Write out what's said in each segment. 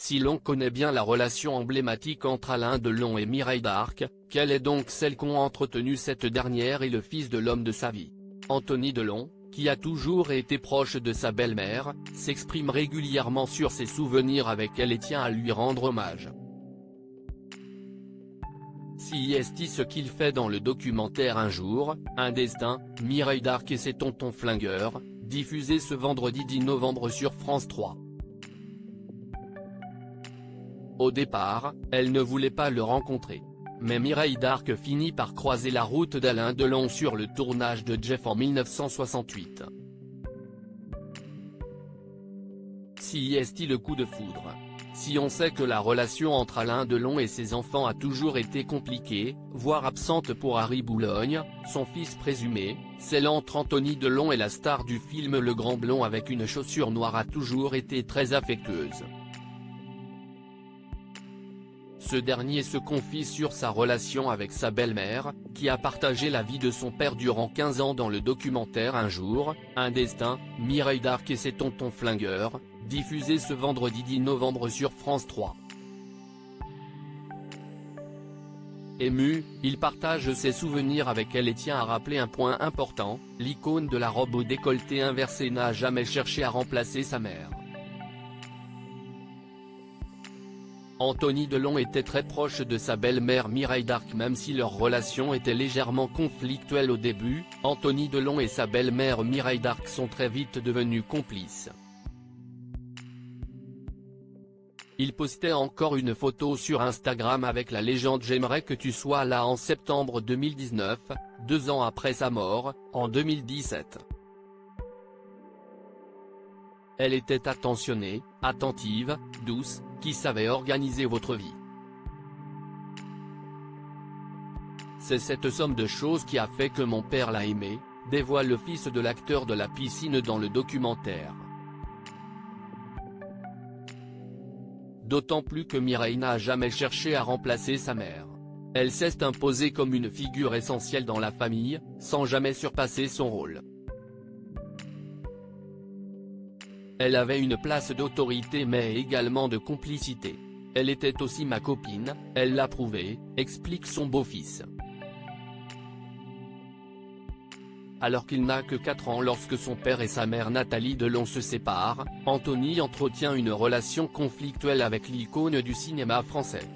Si l'on connaît bien la relation emblématique entre Alain Delon et Mireille d'Arc, quelle est donc celle qu'ont entretenue cette dernière et le fils de l'homme de sa vie? Anthony Delon, qui a toujours été proche de sa belle-mère, s'exprime régulièrement sur ses souvenirs avec elle et tient à lui rendre hommage. Si est ce qu'il fait dans le documentaire Un jour, un destin, Mireille d'Arc et ses tontons flingueurs, diffusé ce vendredi 10 novembre sur France 3. Au départ, elle ne voulait pas le rencontrer. Mais Mireille d'Arc finit par croiser la route d'Alain Delon sur le tournage de Jeff en 1968. Si est le coup de foudre? Si on sait que la relation entre Alain Delon et ses enfants a toujours été compliquée, voire absente pour Harry Boulogne, son fils présumé, celle entre Anthony Delon et la star du film Le Grand Blond avec une chaussure noire a toujours été très affectueuse. Ce dernier se confie sur sa relation avec sa belle-mère, qui a partagé la vie de son père durant 15 ans dans le documentaire Un jour, un destin, Mireille d'Arc et ses tontons flingueurs, diffusé ce vendredi 10 novembre sur France 3. Ému, il partage ses souvenirs avec elle et tient à rappeler un point important, l'icône de la robe au décolleté inversé n'a jamais cherché à remplacer sa mère. Anthony Delon était très proche de sa belle-mère Mireille d'Arc même si leur relation était légèrement conflictuelle au début, Anthony Delon et sa belle-mère Mireille d'Arc sont très vite devenus complices. Il postait encore une photo sur Instagram avec la légende J'aimerais que tu sois là en septembre 2019, 2 ans après sa mort, en 2017. Elle était attentionnée, attentive, douce, qui savait organiser votre vie. C'est cette somme de choses qui a fait que mon père l'a aimée, dévoile le fils de l'acteur de la piscine dans le documentaire. D'autant plus que Mireille n'a jamais cherché à remplacer sa mère. Elle s'est imposée comme une figure essentielle dans la famille, sans jamais surpasser son rôle. Elle avait une place d'autorité mais également de complicité. Elle était aussi ma copine, elle l'a prouvé, explique son beau-fils. Alors qu'il n'a que 4 ans lorsque son père et sa mère Nathalie Delon se séparent, Anthony entretient une relation conflictuelle avec l'icône du cinéma français.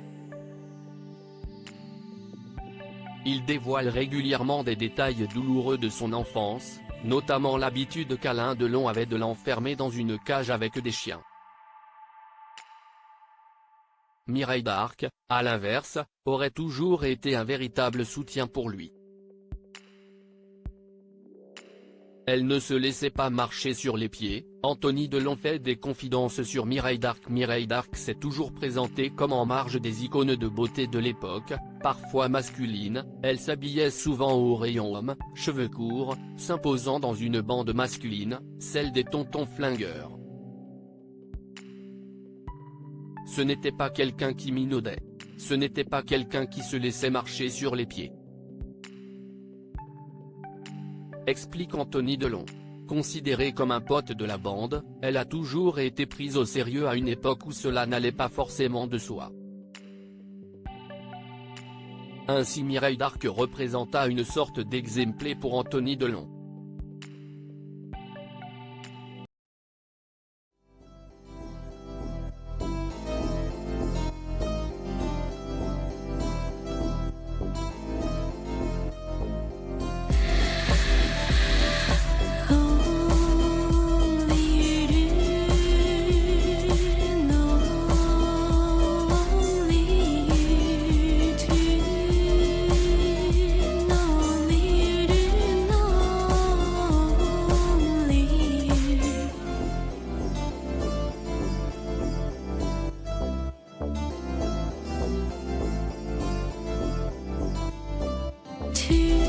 Il dévoile régulièrement des détails douloureux de son enfance, notamment l'habitude qu'Alain Delon avait de l'enfermer dans une cage avec des chiens. Mireille d'Arc, à l'inverse, aurait toujours été un véritable soutien pour lui. Elle ne se laissait pas marcher sur les pieds, Anthony Delon fait des confidences sur Mireille d'Arc. Mireille d'Arc s'est toujours présentée comme en marge des icônes de beauté de l'époque, parfois masculine, elle s'habillait souvent au rayon homme, cheveux courts, s'imposant dans une bande masculine, celle des tontons flingueurs. Ce n'était pas quelqu'un qui minaudait. Ce n'était pas quelqu'un qui se laissait marcher sur les pieds. Explique Anthony Delon. Considérée comme un pote de la bande, elle a toujours été prise au sérieux à une époque où cela n'allait pas forcément de soi. Ainsi Mireille d'Arc représenta une sorte d'exemple pour Anthony Delon. To